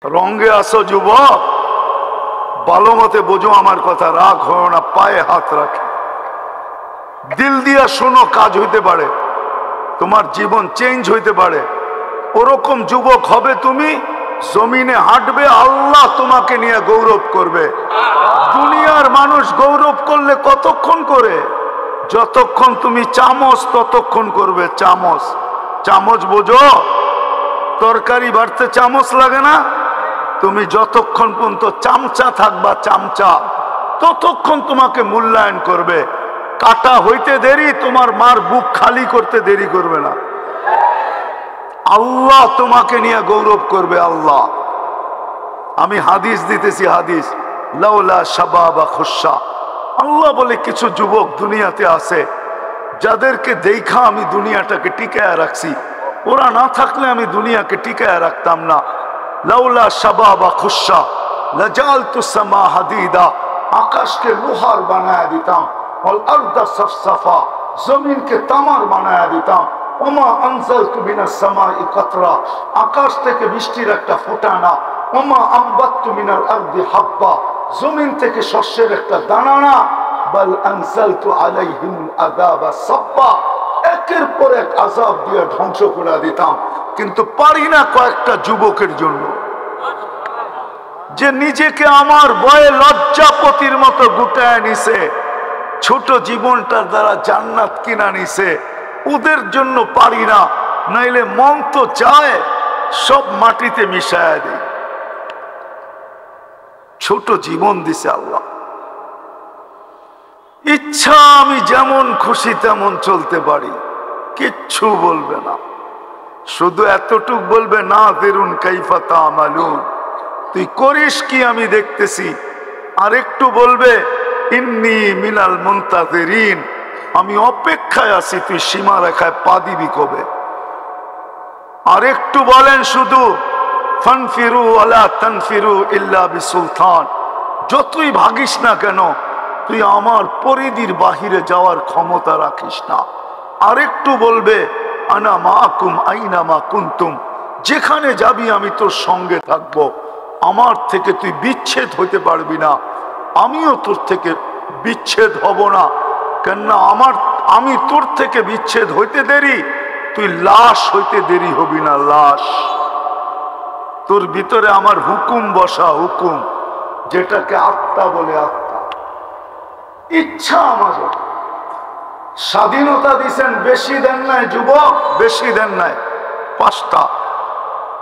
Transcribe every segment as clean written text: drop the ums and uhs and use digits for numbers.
রঙে আসো যুবক, ভালো মতে বোঝো আমার কথা, রাগ হয় না, পায়ে হাত রাখে, দিল দিয়া শোনো, কাজ হইতে পারে, তোমার জীবন চেঞ্জ হইতে পারে। ওরকম যুবক হবে তুমি, জমিনে হাঁটবে, আল্লাহ তোমাকে নিয়ে গৌরব করবে। দুনিয়ার মানুষ গৌরব করলে কতক্ষণ করে? যতক্ষণ তুমি চামচ ততক্ষণ করবে। চামচ, চামচ বোঝো? তরকারি বাড়তে চামচ লাগে না? তুমি যতক্ষণ পর্যন্ত চামচা থাকবা, চামচা, ততক্ষণ তোমাকে মূল্যায়ন করবে। কাটা হইতে দেরি, তোমার মার বুক খালি করতে দেরি করবে না। আল্লাহ তোমাকে নিয়ে গৌরব করবে। আল্লাহ, আমি হাদিস দিতেছি, হাদিস, লাউলা শাবাবা খুশা, আল্লাহ বলে কিছু যুবক দুনিয়াতে আছে যাদেরকে দেখা আমি দুনিয়াটাকে টিকায় রাখছি, ওরা না থাকলে আমি দুনিয়াকে টিকায় রাখতাম না। লাউলা শাবাবা খুশা লাজালতু সামা হাদিদা, আকাশকে লোহার বানায় দিতাম, ওয়াল আরদা সাফসাফা, জমিনকে তামার বানায় দিতাম। ওমা আনজালতু মিনাস সামাই কাতরা, আকাশ থেকে বৃষ্টির একটা ফোঁটা না। ওমা আম্বাততু মিনাল আরদি হাব্বা, জমিন থেকে শস্যের একটা দানা না। বাল আনজালতু আলাইহিমুল আযাবা সাব্বা, একের পর এক আযাব দিয়ে ধ্বংস করে দিতাম। কিন্তু পারি না কয়েকটা যুবকের জন্য, যে নিজেকে আমার ভয়ে লজ্জাপতির মতো গুটায় নিছে, ছোট জীবনটার দ্বারা জান্নাত কিনা নিছে, ওদের জন্য পারি না। নাইলে মন তো চায় সব মাটিতে মিশায় দিই। ছোট জীবন দিছে আল্লাহ, ইচ্ছা আমি যেমন খুশি তেমন চলতে পারি, কিচ্ছু বলবে না। শুধু এতটুক বলবে, না দেরুন কাইফা তামালুন, তুই করিস কি আমি দেখতেছি। আর একটু বলবে, ইন্নী মিনাল মুনতাজিরিন, আমি অপেক্ষায় আছি, তুই সীমা রেখায় পা দিবি কবে। আর একটু বলেন শুধু, ফানফিরু ওয়ালা তানফিরু ইল্লা বিসুলতান, যতই ভাগিস না কেন তুই আমার পরিধির বাহিরে যাওয়ার ক্ষমতা রাখিস না। আর একটু বলবে, আনা মাকুম আইনা মা কুনতুম, যেখানে যাবি আমি তোর সঙ্গে থাকবো, আমার থেকে তুই বিচ্ছেদ হইতে পারবি না, আমিও তোর থেকে বিচ্ছেদ হব না। কেননা আমি তোর থেকে বিচ্ছেদ হইতে দেরি, তুই লাশ হইতে দেরি হবি না। লাশ, তোর ভিতরে আমার হুকুম বসা, হুকুম, যেটাকে আত্মা বলে, আত্মা, ইচ্ছা। আমাদের স্বাধীনতা দিছেন, বেশি দেন নাই যুবক, বেশি দেন নাই। 5টা,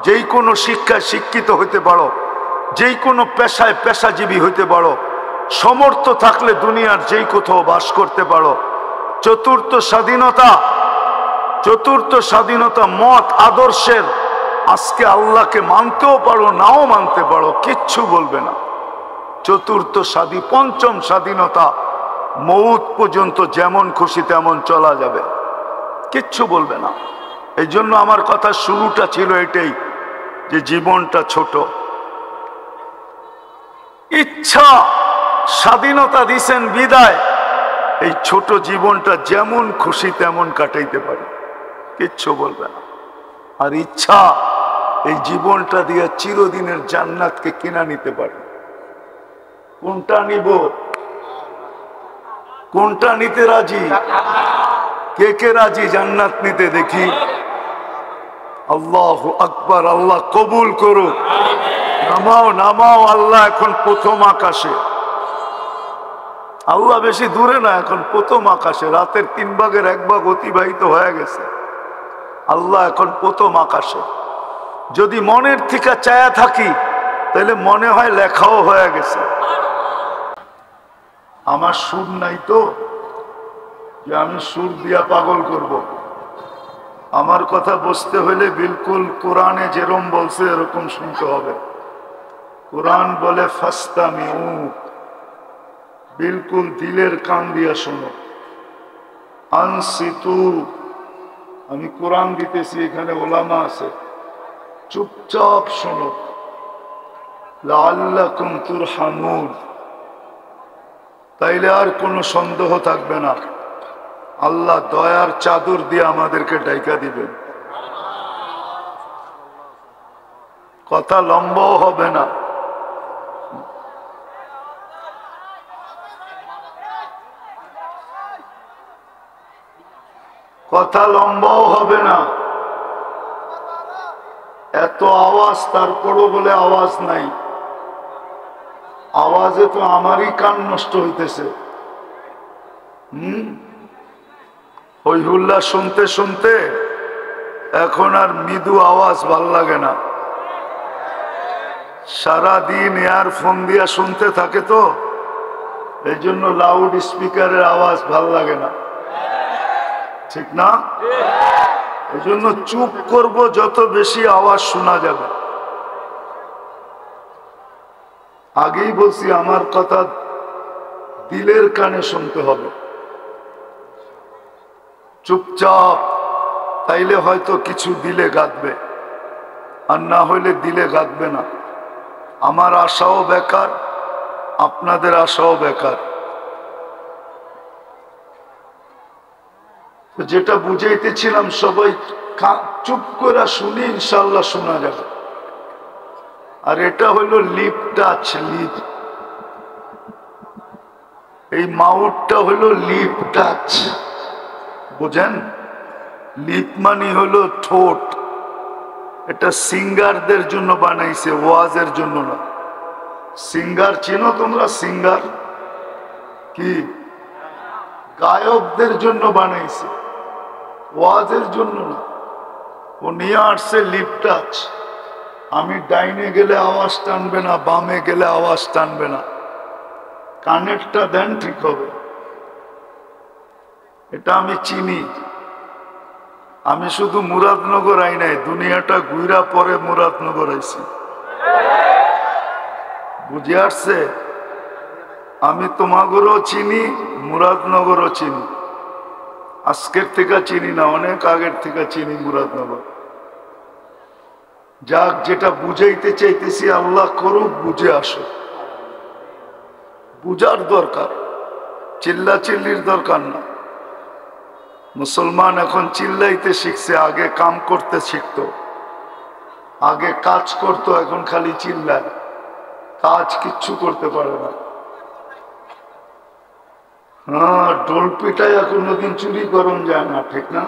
যেই কোনো শিক্ষায় শিক্ষিত হইতে পারো, যেই কোনো পেশায় পেশাজীবী হইতে পারো, সমর্থ থাকলে দুনিয়ার যেই কোথাও বাস করতে পারো। চতুর্থ স্বাধীনতা, চতুর্থ স্বাধীনতা মত আদর্শের। আজকে আল্লাহকে মানতেও পারো, নাও মানতে পারো, কিচ্ছু বলবে না। চতুর্থ পঞ্চম স্বাধীনতা, মৌত পর্যন্ত যেমন খুশি তেমন চলা যাবে, কিচ্ছু বলবে না। এই জন্য আমার কথা শুরুটা ছিল এটাই, যে জীবনটা ছোট। ইচ্ছা স্বাধীনতা দিছেন বিদায়, এই ছোট জীবনটা যেমন খুশি তেমন কাটাইতে পারি, কিচ্ছু বলবে না। আর ইচ্ছা এই জীবনটা দিয়ে চিরদিনের জান্নাতকে কিনা নিতে পারে। কোনটা নিব? কোনটা নিতে রাজি? কে কে রাজি জান্নাত নিতে? দেখি। আল্লাহু আকবার, আল্লাহ কবুল করুক। নামাও নামাও, আল্লাহ এখন প্রথম আকাশে। আল্লাহ বেশি দূরে না, এখন প্রথম আকাশে। রাতের 3 ভাগের 1 ভাগ অতিবাহিত হয়ে গেছে, আল্লাহ এখন প্রথম আকাশে। যদি মনের থেকে চায়া থাকি তাহলে মনে হয় লেখাও হয়ে গেছে। আমার সুর নাই তো, যে আমি সুর দিয়া পাগল করব। আমার কথা বুঝতে হলে বিলকুল কোরআনে যেরকম বলছে এরকম শুনতে হবে। কোরআন বলে ফাস্তামিউ, বিলকুল দিলের কান দিয়া শোনো। আনসিতু, আমি কোরআন দিতেছি, এখানে ওলামা আছে, চুপচাপ শোনো। লাআল্লাকুম তুরহামুন, তাইলে আর কোনো সন্দেহ থাকবে না, আল্লাহ দয়ার চাদর দিয়ে আমাদেরকে ঢাকা দিবেন। কথা লম্বাও হবে না। কথা লম্বাও হবে না। এত আওয়াজ, তারপরও বলে আওয়াজ নাই। আওয়াজে তো আমারই কান নষ্ট হইতেছে। ওই হুল্লা শুনতে শুনতে এখন আর মৃদু আওয়াজ ভাল লাগে না। সারাদিন ইয়ারফোন দিয়া শুনতে থাকে তো, এই জন্য লাউড স্পিকারের আওয়াজ ভাল লাগে না, ঠিক না? এই জন্য চুপ করব, যত বেশি আওয়াজ শোনা যাবে। আগেই বলছি, আমার কথা দিলের কানে শুনতে হবে, চুপচাপ। তাইলে হয়তো কিছু দিলে গাঁথবে, আর না হইলে দিলে গাঁথবে না। আমার আশাও বেকার, আপনাদের আশাও বেকার। যেটা বুঝাইতেছিলাম, সবাই চুপ করে শুনি, ইনশাল্লাহ শোনা যাবে। আর এটা হইলো লিপ টাচ, লিপ। এই মাউথটা হইলো লিপ টাচ, বুঝেন? লিপ মানে হলো ঠোঁট। এটা সিঙ্গারদের জন্য বানাইছে, ওয়াজের জন্য না। সিঙ্গার চিনো তোমরা? সিঙ্গার কি? গায়কদের জন্য বানাইছে, ওয়াজের জন্য না। ও নিয়ে আসছে লিপ টাচ। আমি ডাইনে গেলে আওয়াজ টানবে না, বামে গেলে আওয়াজ টানবে না। কানেরটা দেন, ঠিক হবে। এটা আমি চিনি। আমি শুধু মুরাদনগর আই নাই, দুনিয়াটা ঘুরা পরে মুরাদনগর আইছি। বুঝে আসছে? আমি তোমাগরও চিনি, মুরাদনগরও চিনি। আজকের থেকে চিনি না, অনেক আগের থেকে চিনি মুরাদনগর। যাক, যেটা বুঝাইতে চাইতেছি, আল্লাহ করুক বুঝে আসো। বুঝার দরকার, চিল্লা চিল্লির দরকার না। মুসলমান এখন চিল্লাইতে শিখছে, আগে কাম করতে শিখতো, আগে কাজ করতো, এখন খালি চিল্লায়। কাজ কিচ্ছু করতে পারে না। হ্যাঁ, ডোল পিটায় কোনোদিন চুরি করুন যায় না, ঠিক না?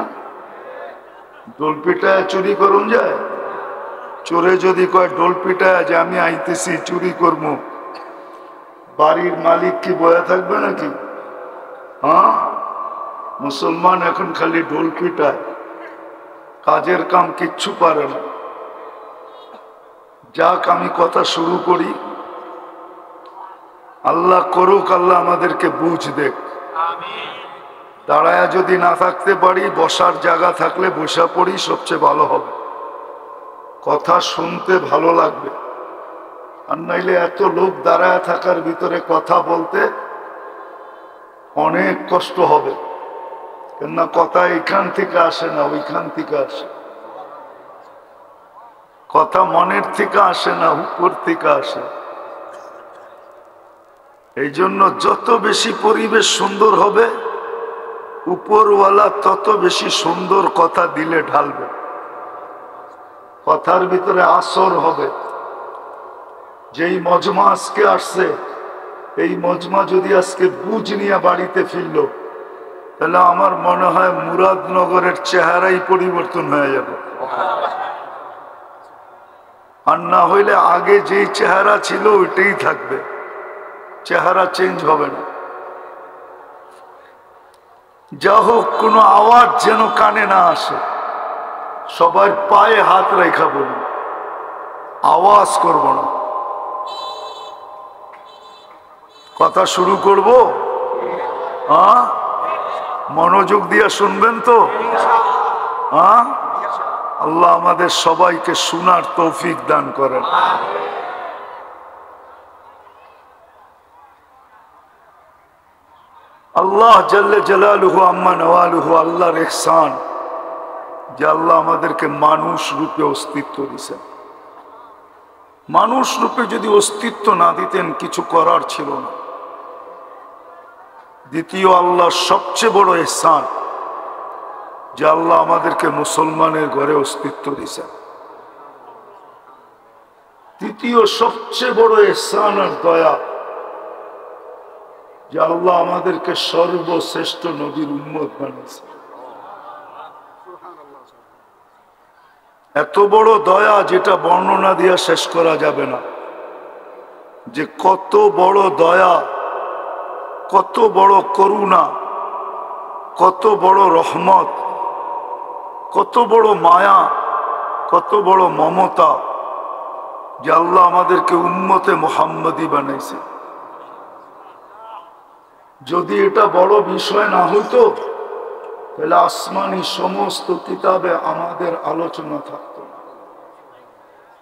ডোল পিটায় চুরি করুন যায়? চোরে যদি কয় ডোল পিটায় যে আমি আইতেছি চুরি করবো, বাড়ির মালিক কি বয়া থাকবে নাকি? হ্যাঁ, মুসলমান এখন খালি ঢোল পিটায়, কাজের কাম কিচ্ছু পারে না। যাক, আমি কথা শুরু করি। আল্লাহ করুক, আল্লাহ আমাদেরকে বুঝ দেখ। দাঁড়ায়া যদি না থাকতে পারি, বসার জায়গা থাকলে বসা পড়ি, সবচেয়ে ভালো হবে। কথা শুনতে ভালো লাগবে। আর নাইলে এত লোক দাঁড়ায় থাকার ভিতরে কথা বলতে অনেক কষ্ট হবে। কেননা কথা এখান থেকে আসে না, ওইখান থেকে আসে। কথা মনের থেকে আসে না, উপর থেকে আসে। এই জন্য যত বেশি পরিবেশ সুন্দর হবে, উপরওয়ালা তত বেশি সুন্দর কথা দিলে ঢালবে। কথার ভিতরে আসর হবে। যেই মজমা আজকে আসছে, এই মজমা যদি আজকে বুঝ নিয়ে বাড়িতে ফিরল, তাহলে আমার মনে হয় মুরাদনগরের চেহারাই পরিবর্তন হয়ে যাবে। আর না হইলে আগে যেই চেহারা ছিল ওইটাই থাকবে, চেহারা চেঞ্জ হবে না। যা হোক, কোনো আওয়াজ যেন কানে না আসে। সবার পায়ে হাত রেখা বলুন, আওয়াজ করব না। কথা শুরু করব? হ্যাঁ, মনোযোগ দিয়ে শুনবেন তো? হ্যাঁ, আল্লাহ আমাদের সবাইকে শোনার তৌফিক দান করেন। আল্লাহ জাল্লে জালালুহু আম্মা নওয়ালুহু, আল্লাহর ইহসান যে আল্লাহ আমাদেরকে মানুষ রূপে অস্তিত্ব দিয়েছেন। মানুষ রূপে যদি অস্তিত্ব না দিতেন, কিছু করার ছিল না। দ্বিতীয়, আল্লাহ সবচেয়ে বড় ইহসান যে আল্লাহ আমাদেরকে মুসলমানের ঘরে অস্তিত্ব দিয়েছেন। দ্বিতীয় সবচেয়ে বড় ইহসান আর দয়া যে আল্লাহ আমাদেরকে সর্বশ্রেষ্ঠ নবীর উম্মত বানিয়েছে। এত বড় দয়া যেটা বর্ণনা দিয়া শেষ করা যাবে না, যে কত বড় দয়া, কত বড় করুণা, কত বড় রহমত, কত বড় মায়া, কত বড় মমতা যে আল্লাহ আমাদেরকে উম্মতে মুহাম্মদী বানাইছে। যদি এটা বড় বিষয় না হইতো তাহলে আসমানি সমস্ত কিতাবে আমাদের আলোচনা থাকতো না।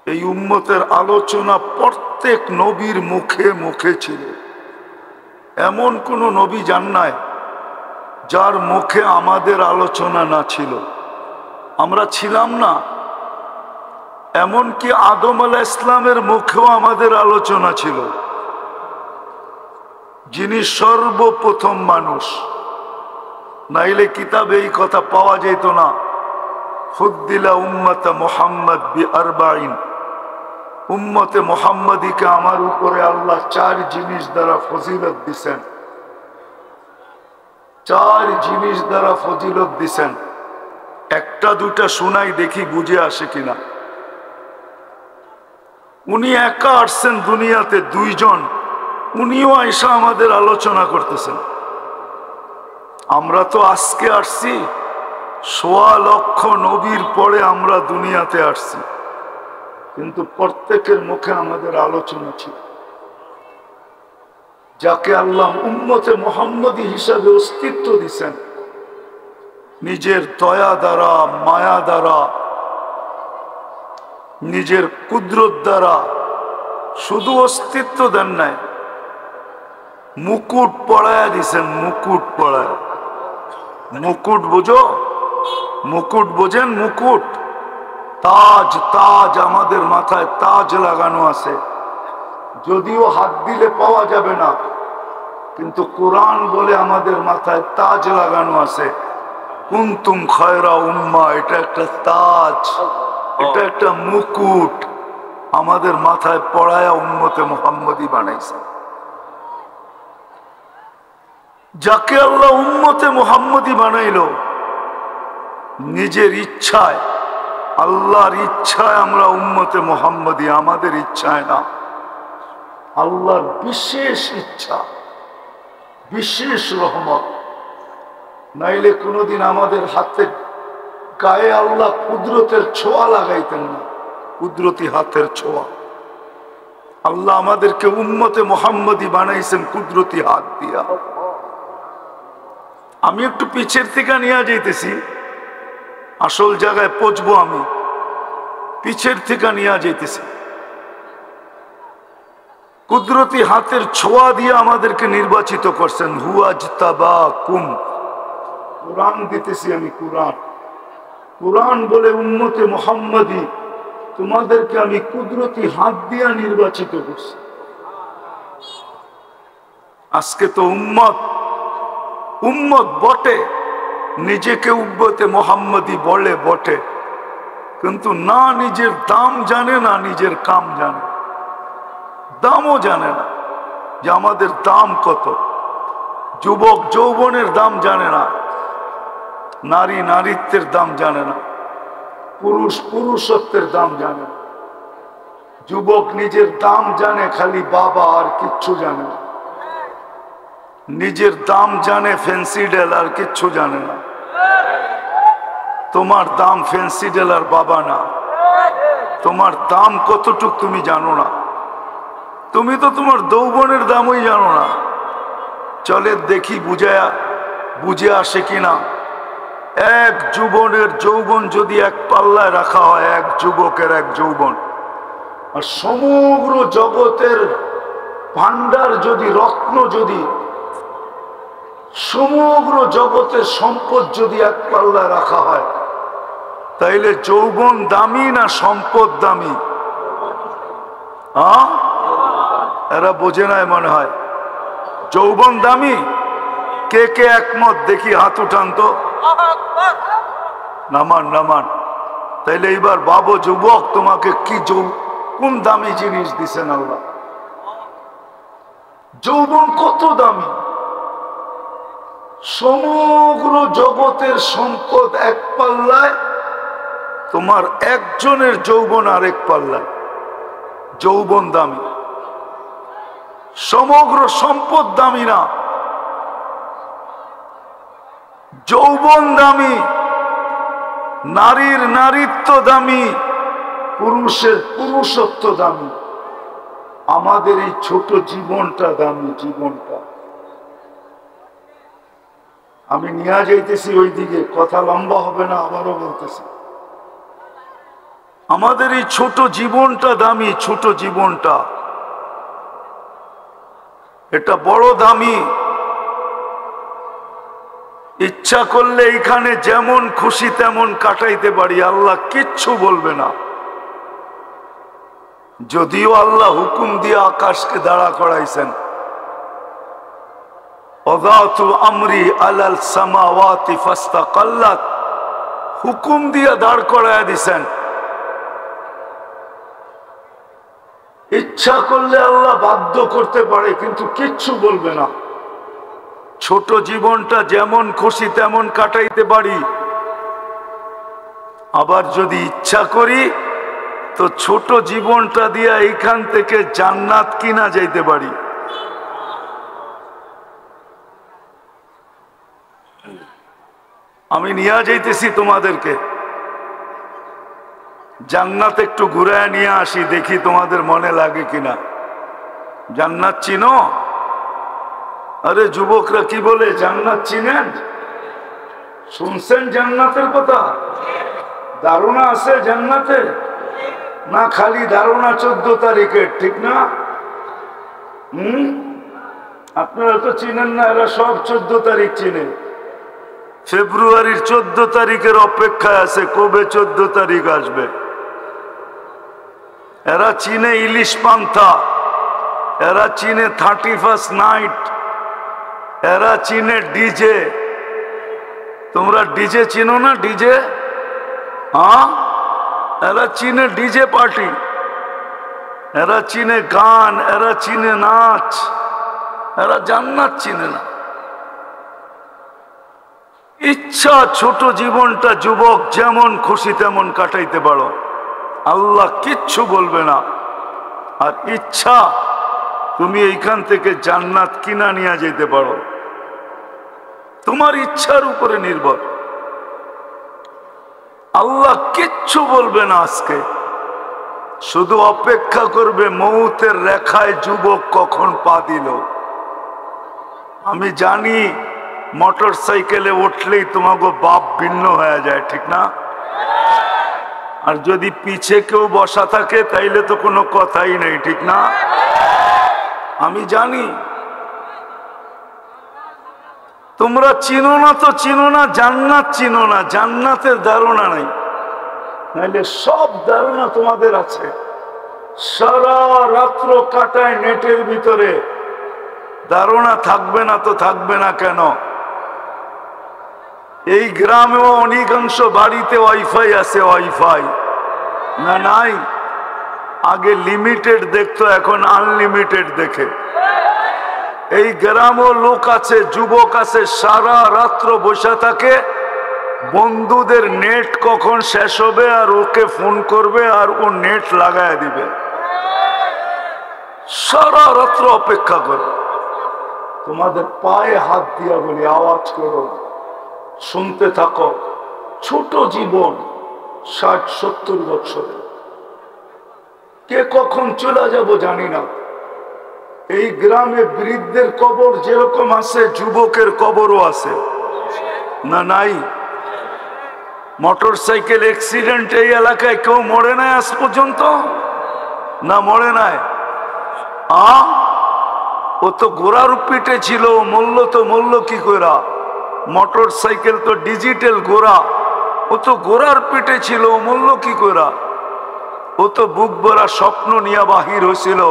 এই উম্মতের আলোচনা প্রত্যেক নবীর মুখে মুখে ছিল। এমন কোন নবী যান নাই যার মুখে আমাদের আলোচনা না ছিল। আমরা ছিলাম না, এমনকি আদম আলাইহিস সালামের মুখেও আমাদের আলোচনা ছিল, যিনি সর্বপ্রথম মানুষ। নাইলে কিতাবে এই কথা পাওয়া যেত না। ফুদ্দিলা উম্মতে মুহাম্মদ বিআরবাইন, উম্মতে মুহাম্মদীকে আমার উপরে আল্লাহ 4 জিনিস দ্বারা ফজিলত দিছেন। 4 জিনিস দ্বারা ফজিলত দিছেন। একটা দুটা শোনাই, দেখি বুঝে আসে কিনা। উনি একা আসছেন দুনিয়াতে, 2 জন, উনিও আয়সা আমাদের আলোচনা করতেছেন। আমরা তো আজকে আসছি, 1.25 লক্ষ নবীর পরে আমরা দুনিয়াতে আসছি, কিন্তু প্রত্যেকের মুখে আমাদের আলোচনা ছিল। যাকে আল্লাহ উম্মতে মুহাম্মদী হিসাবে অস্তিত্ব দিছেন, নিজের দয়া দ্বারা, মায়া দ্বারা, নিজের কুদরত দ্বারা, শুধু অস্তিত্ব দেন নাই, মুকুট পড়ায়া দিছেন। মুকুট পড়ায়, মুকুট বোঝো? মুকুট বোঝেন? মুকুট, তাজ। তাজ আমাদের মাথায় তাজ লাগানো আছে, যদিও হাত দিলে পাওয়া যাবে না, কিন্তু কোরআন বলে আমাদের মাথায় তাজ লাগানো আছে। কুনতুম খায়রা উম্মাহ, এটা একটা তাজ, এটা একটা মুকুট আমাদের মাথায় পড়ায়া উম্মতে মুহাম্মদী বানাইছে। যাকে আল্লাহ উম্মতে মুহাম্মদী বানাইল নিজের ইচ্ছায়, আল্লাহর ইচ্ছায় আমরা উম্মতে মুহাম্মদী, আমাদের ইচ্ছায় না, আল্লাহর বিশেষ ইচ্ছা, বিশেষ রহমত। নাইলে কোনোদিন আমাদের হাতে গায়ে আল্লাহ কুদরতের ছোঁয়া লাগাইতেন না, কুদরতি হাতের ছোঁয়া। আল্লাহ আমাদেরকে উম্মতে মুহাম্মদী বানাইছেন কুদরতি হাত দিয়া। আমি একটু পিছের থেকে নিয়ে যাইতেছি, আসল জায়গায় পৌঁছবো। আমি পিছের থেকে নিয়ে যাইতেছি। কুদরতি হাতের ছোঁয়া দিয়ে আমাদেরকে নির্বাচিত করছেন। হুয়াজতাবাকুম, কোরআন দিতেছি আমি, কোরআন। কোরআন বলে উম্মতে মুহাম্মদী তোমাদেরকে আমি কুদরতি হাত দিয়ে নির্বাচিত করছি। আজকে তো উম্মত উম্মত বটে, নিজেকে উম্মতে মুহাম্মদী বলে বটে, কিন্তু না নিজের দাম জানে, না নিজের কাম জানে। দামও জানে না যে আমাদের দাম কত। যুবক যৌবনের দাম জানে না, নারী নারীত্বের দাম জানে না, পুরুষ পুরুষত্বের দাম জানে না। যুবক নিজের দাম জানে খালি বাবা, আর কিচ্ছু জানে না। নিজের দাম জানে ফেন্সিডেল, আর কিচ্ছু জানে না। তোমার দাম ফেন্সিডেল আর বাবা না, তোমার দাম কতটুক তুমি জানো না। তুমি তো তোমার যৌবনের দামই জানো না। চলে দেখি বুঝে আসে কিনা। এক যুবনের যৌবন যদি এক পাল্লায় রাখা হয়, এক যুবকের এক যৌবন, আর সমগ্র জগতের ভান্ডার যদি, রত্ন যদি, সমগ্র জগতের সম্পদ যদি এক পাল্লায় রাখা হয়, তাইলে যৌবন দামি না সম্পদ দামি? এরা বোঝে নাই মনে হয়। যৌবন দামি। কে কে একমত? দেখি হাত উঠান তো। নামান নামান। তাইলে এইবার বাবু যুবক, তোমাকে কি কোন দামি জিনিস দিছেন আল্লাহ। যৌবন কত দামি, সমগ্র জগতের সম্পদ এক পাল্লায়, তোমার একজনের যৌবন আরেক পাল্লায়। যৌবন দামি, সমগ্র সম্পদ দামি না, যৌবন দামি। নারীর নারীত্ব দামি, পুরুষের পুরুষত্ব দামি। আমাদের এই ছোট জীবনটা দামি, জীবনটা। আমি নিয়ে যাইতেছি ওইদিকে, কথা লম্বা হবে না, আবারও বলতেছি, আমাদের এই ছোট জীবনটা দামি, ছোট জীবনটা এটা বড় দামি। ইচ্ছা করলে এখানে যেমন খুশি তেমন কাটাইতে পারি, আল্লাহ কিচ্ছু বলবে না। যদিও আল্লাহ হুকুম দিয়ে আকাশকে দাঁড়া করাইছেন, ওয়াদাতু আমরি আলাল সামাওয়াতি ফাস্তাকাল্লাত, হুকুম দিয়ে দাঁড় করাইয়া দিছেন। ইচ্ছা করলে আল্লাহ বাধ্য করতে পারে, কিন্তু কিচ্ছু বলবে না। ছোট জীবনটা যেমন খুশি তেমন কাটাইতে পারি, আবার যদি ইচ্ছা করি তো ছোট জীবনটা দিয়া এইখান থেকে জান্নাত কিনা যাইতে পারি। আমি নিয়ে যাইতেছি তোমাদেরকে জান্নাত, একটু ঘুরায় নিয়ে আসি, দেখি তোমাদের মনে লাগে কিনা। জান্নাত চিনো? আরে যুবকরা কি বলে, জান্নাত চিনেন? শুনছেন জান্নাতের কথা? ধারণা আছে জান্নাতে? না খালি ধারণা 14 তারিখের, ঠিক না? আপনারা তো চিনেন না, এরা সব 14 তারিখ চিনে। ফেব্রুয়ারির 14 তারিখের অপেক্ষায় আছে, কবে 14 তারিখ আসবে। এরা চিনে ইলিশ পান্থা, এরা চিনে 31st নাইট, এরা চিনে ডিজে। তোমরা ডিজে চিনো না? ডিজে, হ্যাঁ, এরা চিনে ডিজে পার্টি, এরা চিনে গান, এরা চিনে নাচ, এরা জান্নাত চিনে না। ইচ্ছা ছোট জীবনটা যুবক যেমন খুশি তেমন কাটাইতে পারো, আল্লাহ কিচ্ছু বলবে না। আর ইচ্ছা তুমি এইখান থেকে জান্নাত কিনা নিয়ে যেতে পারো, তোমার ইচ্ছার উপরে নির্ভর। আল্লাহ কিচ্ছু বলবে না আজকে, শুধু অপেক্ষা করবে মৌতের রেখায় যুবক কখন পা দিল। আমি জানি মোটর সাইকেলে উঠলেই তোমাকে বাপ ভিন্ন হয়ে যায়, ঠিক না? আর যদি পিছে কেউ বসা থাকে তাইলে তো কোনো কথাই নেই, ঠিক না? আমি জানি তোমরা চিনো না, তো চিনো না, জান্নাত চিনো না, জান্নাতের ধারণা নাই। নাইলে সব ধারণা তোমাদের আছে। সারা রাত্র কাটায় নেটের ভিতরে, ধারণা থাকবে না তো থাকবে না কেন? এই গ্রামেও অনেকাংশ বাড়িতে ওয়াইফাই আছে, ওয়াইফাই না নাই? আগে লিমিটেড দেখতো, এখন আনলিমিটেড দেখে। এই গ্রামও লোক আছে, যুবক আছে, সারা রাত্র বসে থাকে, বন্ধুদের নেট কখন শেষ হবে আর ওকে ফোন করবে আর ও নেট লাগায় দিবে, সারা রাত্র অপেক্ষা করে। তোমাদের পায়ে হাত দিয়া বলি, আওয়াজ করো, শুনতে থাকো। ছোট জীবন, 60-70 বছরে, কে কখন চলে যাব জানি না। এই গ্রামে বৃদ্ধের কবর যেরকম আছে, যুবকের কবরও আছে, না নাই? মোটর সাইকেল অ্যাক্সিডেন্ট এই এলাকায় কেউ মরে নাই আজ পর্যন্ত? না মরে নাই? ও তো ঘোড়ার পিঠে ছিল, মরল তো মরল কি করে? মোটর সাইকেল তো ডিজিটাল ঘোড়া, ও তো ঘোড়ার পিঠে ছিল, মরল কি করে? ও তো বুক ভরা স্বপ্ন নিয়ে বাহির হয়েছিল,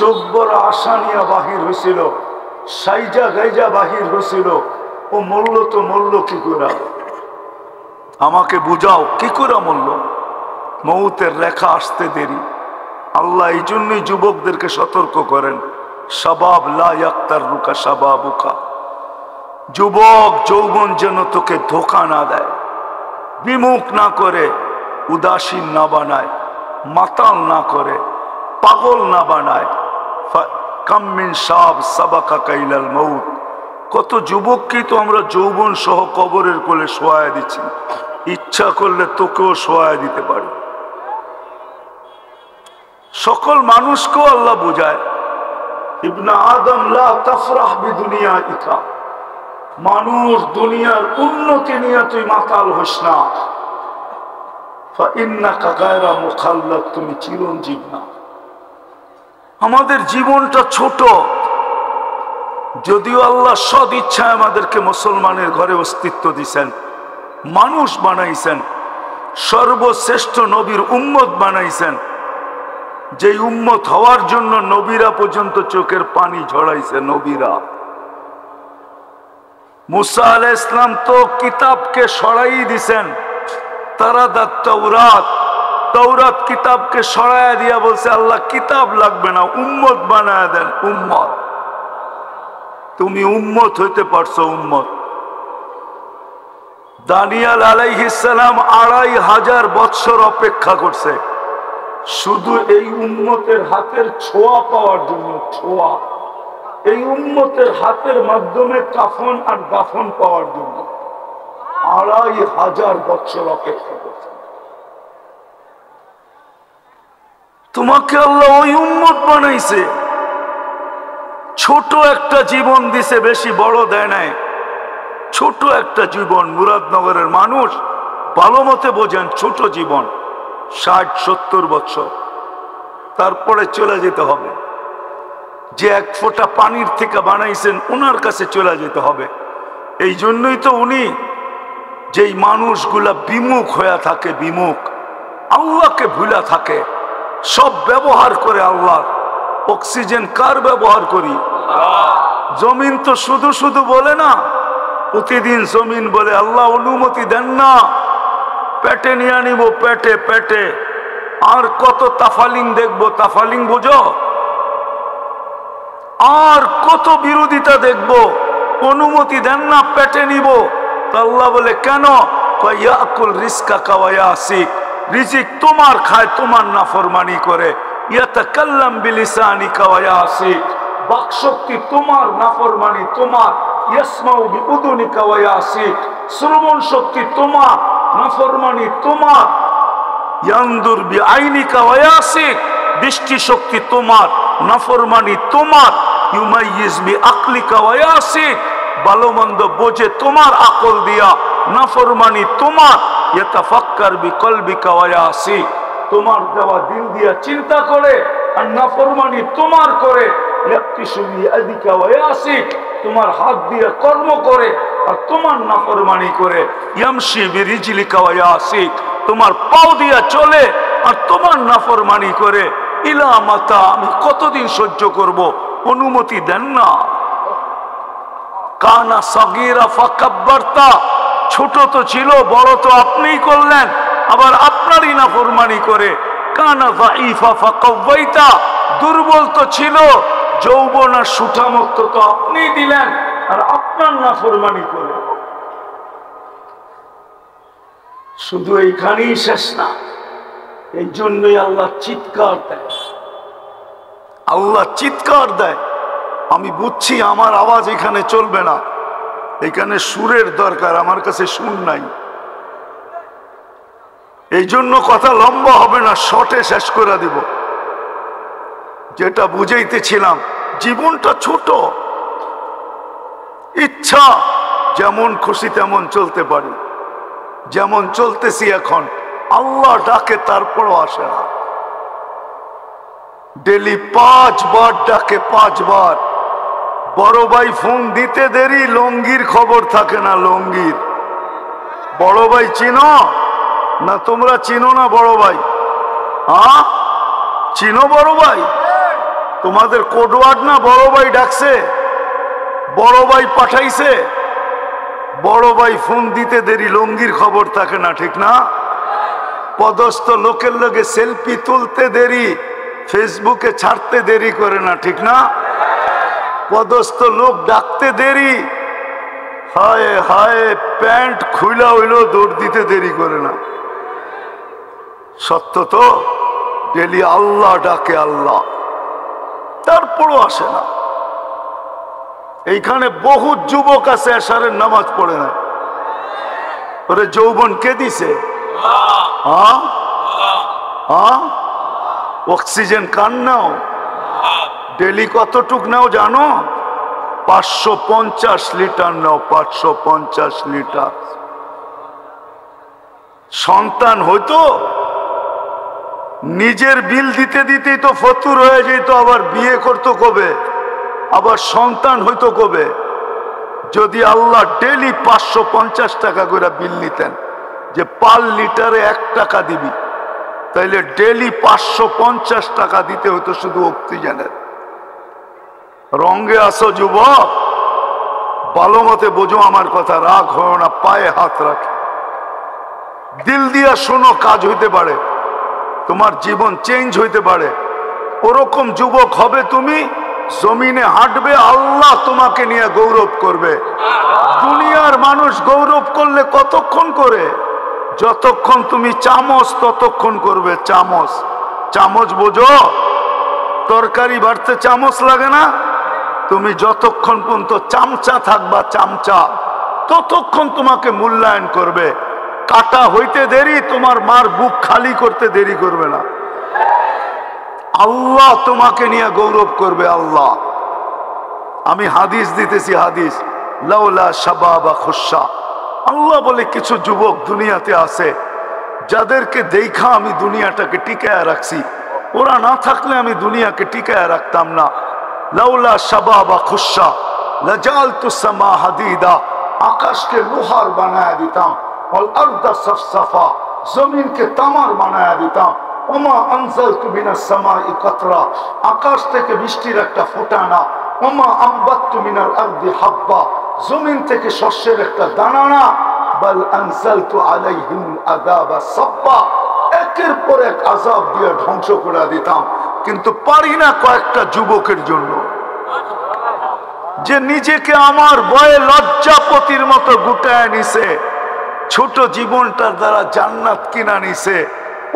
চোখ ভরা আশা নিয়ে বাহির হয়েছিল, সাইজা গাইজা বাহির হয়েছিল, ও মরল তো মরল কি করে? আমাকে বুঝাও কি করে মরল? মৌতের রেখা আসতে দেরি, আল্লাহ এই জন্যই যুবকদেরকে সতর্ক করেন, শাবাব লা ইয়াক্তারুকা শাবাবুকা, যুবক যৌবন যেন তোকে ধোঁকা না দেয়, বিমুখ না করে, উদাসীন না বানায়, মাতাল না করে, পাগল না বানায়। কাম মিন শাব সাবাকা কাইলাল মউত, কত যুবককেই তো আমরা যৌবন সহ কবরের কোলে শোয়া দিচ্ছি, ইচ্ছা করলে তোকেও শোয়া দিতে পারে। সকল মানুষকেও আল্লাহ বুঝায়, ইবনা আদম লা তাফরাহ বিদুনিয়াইকা, মানুষ দুনিয়ার উন্নতি নিয়ে তুই মাতাল হোস না, ফাইন্নাকা গায়রা মুখাল্লাদ, তুমি চিরঞ্জীব না। আমাদের জীবনটা ছোট, যদিও আল্লাহ সদ ইচ্ছায় আমাদেরকে মুসলমানের ঘরে অস্তিত্ব দিয়েছেন, মানুষ বানাইছেন, সর্বশ্রেষ্ঠ নবীর উম্মত বানাইছেন, যেই উম্মত হওয়ার জন্য নবীরা পর্যন্ত চোখের পানি ঝরাইছে। নবীরা, মুসা আলাইহিস ইসলাম তো কিতাবকে সরাই দিছেন, তারা তাওরাত, তাওরাত কিতাবকে সরাইয়া দিয়া বলছে আল্লাহ কিতাব লাগবে না, উম্মত বানায় দেন। উম্মত, তুমি উম্মত হইতে পারছো উম্মত। দানিয়েল আলাইহিস সালাম 2500 বৎসর অপেক্ষা করছে শুধু এই উম্মতের হাতের ছোঁয়া পাওয়ার জন্য। ছোঁয়া, এই উম্মতের হাতের মাধ্যমে কাফন আর দাফন পাওয়ার জন্য 2500 বৎসর অপেক্ষা করছে। তোমাকে আল্লাহ ওই উম্মত বানাইছে, ছোট একটা জীবন দিছে, বেশি বড় দেয় নাই, ছোট একটা জীবন। মুরাদনগরের মানুষ ভালো মতে বোঝেন, ছোট জীবন, 60-70 বছর, তারপরে চলে যেতে হবে। যে এক ফোঁটা পানির থেকে বানাইছেন ওনার কাছে চলে যেতে হবে। এই জন্যই তো উনি, যেই মানুষগুলা বিমুখ হয়ে থাকে, বিমুখ, আল্লাহকে ভুলা থাকে, সব ব্যবহার করে আল্লাহ। অক্সিজেন কার ব্যবহার করি? জমিন তো শুধু শুধু বলে না, প্রতিদিন জমিন বলে আল্লাহ অনুমতি দেন না, পেটে নিয়ে নিব, পেটে পেটে। আর কত তাফালিং দেখবো, তাফালিং বুঝো? আর কত বিরোধিতা দেখবো, অনুমতি দেন না, পেটে নিব। তো আল্লাহ বলে কেন? ইয়াকুল রিজকাকা ওয়া ইয়াসিক, রিজিক তোমার খায়, তোমার নাফরমানি করে। ইয়াতাকাল্লাম বিলিসানিকা ওয়া ইয়াসিক, বাকশক্তি তোমার, নাফরমানি তোমার। ইয়াসমাউ বিউদুনিকা ওয়া ইয়াসিক, শ্রবণ শক্তি তোমার, নাফরমানি তোমার। ইয়ানদুর বিআইনিকা ওয়া ইয়াসিক, দৃষ্টি শক্তি তোমার, নাফরমানি তোমার। ইউমাইয়িজ বিআকলিকা ওয়া ইয়াসিক, ভালো মন্দ বোঝে তোমার আকল দিয়া, নাফরমানি তোমার। ইয়াতাফাক্কার বিকলবিকা ওয়া ইয়াসিক, তোমার দেওয়া দিল দিয়া চিন্তা করে, আর নাফরমানি তোমার করে। ইয়াক্তিসু বিয়াদিকা ওয়া ইয়াসিক, তোমার হাত দিয়ে কর্ম করে আর তোমার নাফরমানি করে। ইয়ামশি বিরিজলিকা ওয়া ইয়াসিক, তোমার পাও দিয়া চলে আর তোমার নাফরমানি করে। ইলা মাতা, আমি কতদিন সহ্য করব? অনুমতি দেন না। কানা সাগীরা ফাকাব্বারতা, ছোট তো ছিল, বড় তো আপনিই করলেন, আবার আপনারই নাফরমানি করে। কানা যাইফা ফাকাওয়াইতা, দুর্বল তো ছিল, যৌবন আর সুঠামত্ব তো আপনিই দিলেন, আর আপনার নাফরমানি করে। শুধু এইখানেই শেষ না, এই জন্যই আল্লাহ চিৎকার দেয়। আল্লাহ চিৎকার দেয়। আমি বুঝছি আমার আওয়াজ এখানে চলবে না, এখানে সুরের দরকার, আমার কাছে সুর নাই। এই জন্য কথা লম্বা হবে না, শর্টে শেষ করে দিব। যেটা বুঝাইতেছিলাম, জীবনটা ছোট, ইচ্ছা যেমন খুশি তেমন চলতে পারি, যেমন চলতেছি এখন। আল্লাহ ডাকে তারপরও আসে না। ডেলি 5 বার ডাকে, 5 বার। বড় ভাই ফোন দিতে দেরি, লঙ্গির খবর থাকে না। লঙ্গির বড় ভাই চিনো না? তোমরা চিনো না বড় ভাই? হ্যাঁ চিনো বড় ভাই? তোমাদের কোডওয়ার্ড না বড় ভাই ডাকছে, বড় ভাই পাঠাইছে। বড় ভাই ফোন দিতে দেরি, লঙ্গির খবর থাকে না, ঠিক না? পদস্থ লোকের লগে সেলফি তুলতে দেরি, ফেসবুকে ছাড়তে দেরি করে না, ঠিক না? পদস্থ লোক ডাকতে দেরি, হায় হায় প্যান্ট খুইলা হইলো দৌড় দিতে দেরি করে না। সত্য তো, ডেলি আল্লাহ ডাকে আল্লাহ, তারপরও আসে না। এইখানে বহু যুবক আছে এশারের নামাজ পড়ে না। ওরে যৌবন কে দিছে? অক্সিজেন কান নাও, ডেলি কতটুক নাও জানো? 550 লিটার নাও, 550 লিটার। সন্তান হইতো, নিজের বিল দিতে দিতেই তো ফতুর হয়ে যেত, আবার বিয়ে করতো কবে, আবার সন্তান হইতো কবে? যদি আল্লাহ ডেলি 550 টাকা করে বিল নিতেন, যে পার লিটারে 1 টাকা দিবি, তাইলে ডেলি 550 টাকা দিতে হতো শুধু অক্সিজেনের। রঙে আসো যুবক, ভালো মতে বোঝো আমার কথা, রাগ হয় না, পায়ে হাত রাখে, দিল দিয়া শোনো, কাজ হইতে পারে, তোমার জীবন চেঞ্জ হইতে পারে। ওরকম যুবক হবে তুমি, জমিনে হাঁটবে, আল্লাহ তোমাকে নিয়ে গৌরব করবে। দুনিয়ার মানুষ গৌরব করলে কতক্ষণ করে? যতক্ষণ তুমি চামচ ততক্ষণ করবে। চামচ, চামচ বোঝো? তরকারি বাড়তে চামচ লাগে না? তুমি যতক্ষণ পর্যন্ত চামচা থাকবা, চামচা, ততক্ষণ তোমাকে মূল্যায়ন করবে। কাটা হইতে দেরি, তোমার মার বুক খালি করতে দেরি করবে না। আল্লাহ তোমাকে নিয়ে গৌরব করবে। আল্লাহ, আমি হাদিস দিতেছি, হাদিস, লাউলা শাবাবা খুশা। আল্লাহ বলে কিছু যুবক দুনিয়াতে আছে যাদেরকে দেখা আমি দুনিয়াটাকে টিকায় রাখছি, ওরা না থাকলে আমি দুনিয়াকে টিকায় রাখতাম না। লাউলা শাবাবা খুশা লাজালতু সামা হাদিদা, আকাশকে লোহার বানায় দিতাম, ওয়াল আরদা সাফসাফা, জমিনকে তামার বানায় দিতাম। ওমা আনজালতু মিনাস সামাই কাতরা, আকাশ থেকে বৃষ্টির একটা ফোঁটা না। ওমা আমবাততু মিনাল আরদি হাব্বা, জমিন থেকে শস্যের একটা দানা না। বাল আনজালতু আলাইহিম আযাবা সাব্বা, একের পর এক আযাব দিয়ে ধ্বংস করে দিতাম। কিন্তু পারি না কয়েকটা যুবকের জন্য, যে নিজেকে আমার ভয়ে লজ্জাপতির মতো গুটায় নিছে, ছোট জীবনটার দ্বারা জান্নাত কিনা নিছে।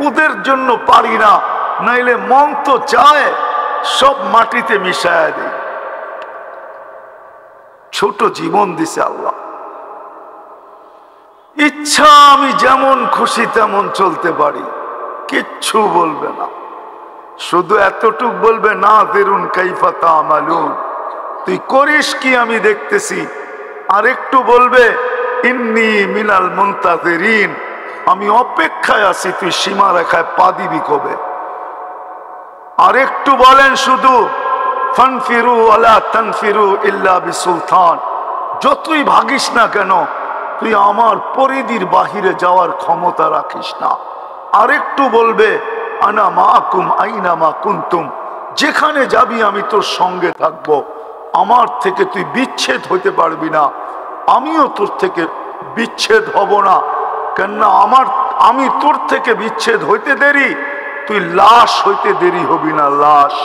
ওদের জন্য পারি না, নাইলে মন তো চায় সব মাটিতে মিশায় দিই। ছোট জীবন দিছে আল্লাহ, ইচ্ছা আমি যেমন খুশি তেমন চলতে পারি, কিচ্ছু বলবে না। শুধু এতটুক বলবে, না ফেরুন কাইফা তা'মালুন, তুই করিস কি আমি দেখতেছি। আর একটু বলবে, ইন্নী মিনাল মুনতাযিরিন, আমি অপেক্ষায় আছি, তুই সীমা রেখায় পা দিবি কবে। আর একটু বলেন শুধু, ফানফিরু ওয়ালা তানফিরু ইল্লা বিসুলতান, যতই ভাগিস না কেন তুই আমার পরিধির বাহিরে যাওয়ার ক্ষমতা রাখিস না। আর একটু বলবে, আনা মাআকুম আইনা মা কুনতুম, যেখানে যাবি আমি তোর সঙ্গে থাকব, আমার থেকে তুই বিচ্ছেদ হইতে পারবি না, আমিও তোর থেকে বিচ্ছেদ হব না। কেননা আমি তোর থেকে বিচ্ছেদ হইতে দেরি, তুই লাশ হইতে দেরি হবি না। লাশ,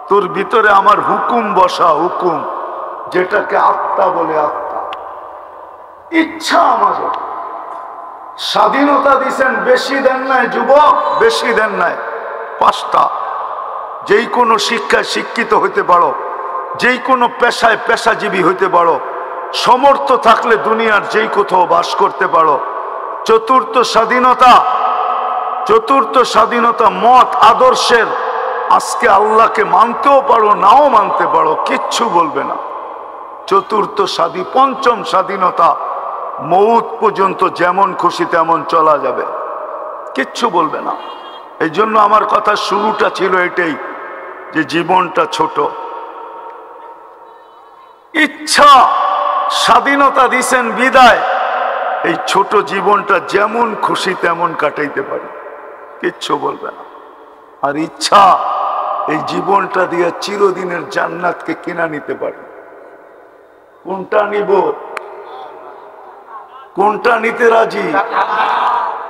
তোর ভিতরে আমার হুকুম বসা, হুকুম, যেটাকে আত্মা বলে, আত্মা। ইচ্ছা আমাদের, স্বাধীনতা দিছেন, বেশি দেন নাই যুবক, বেশি দেন নাই। 5টা, যেই কোনো শিক্ষায় শিক্ষিত হইতে পারো, যেই কোনো পেশায় পেশাজীবী হইতে পারো, সমর্থ থাকলে দুনিয়ার যেই কোথাও বাস করতে পারো। চতুর্থ স্বাধীনতা, চতুর্থ স্বাধীনতা মত আদর্শের। আজকে আল্লাহকে মানতেও পারো, নাও মানতে পারো, কিচ্ছু বলবে না। চতুর্থ পঞ্চম স্বাধীনতা, মৌত পর্যন্ত যেমন খুশি তেমন চলা যাবে, কিচ্ছু বলবে না। এই জন্য আমার কথা শুরুটা ছিল এটাই, যে জীবনটা ছোট। ইচ্ছা স্বাধীনতা দিছেন বিদায়, এই ছোট জীবনটা যেমন খুশি তেমন কাটাইতে পারি, কিচ্ছু বলবে না। আর ইচ্ছা এই জীবনটা দিয়ে চিরদিনের জান্নাতকে কিনা নিতে পারি। কোনটা নিব? কোনটা নিতে রাজি?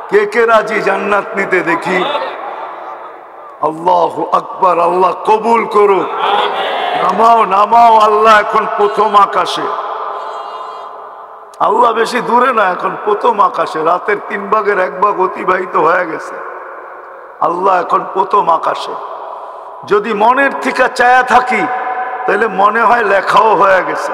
কে কে রাজি জান্নাত নিতে? দেখি আল্লাহু আকবার, আল্লাহ কবুল করুক। নামাও নামাও, আল্লাহ এখন প্রথম আকাশে। আল্লাহ বেশি দূরে না, এখন প্রথম আকাশে। রাতের 3 ভাগের 1 ভাগ অতিবাহিত হয়ে গেছে। আল্লাহ এখন প্রথম আকাশে। যদি মনের থেকে চায়া থাকি তাহলে মনে হয় লেখাও হয়ে গেছে।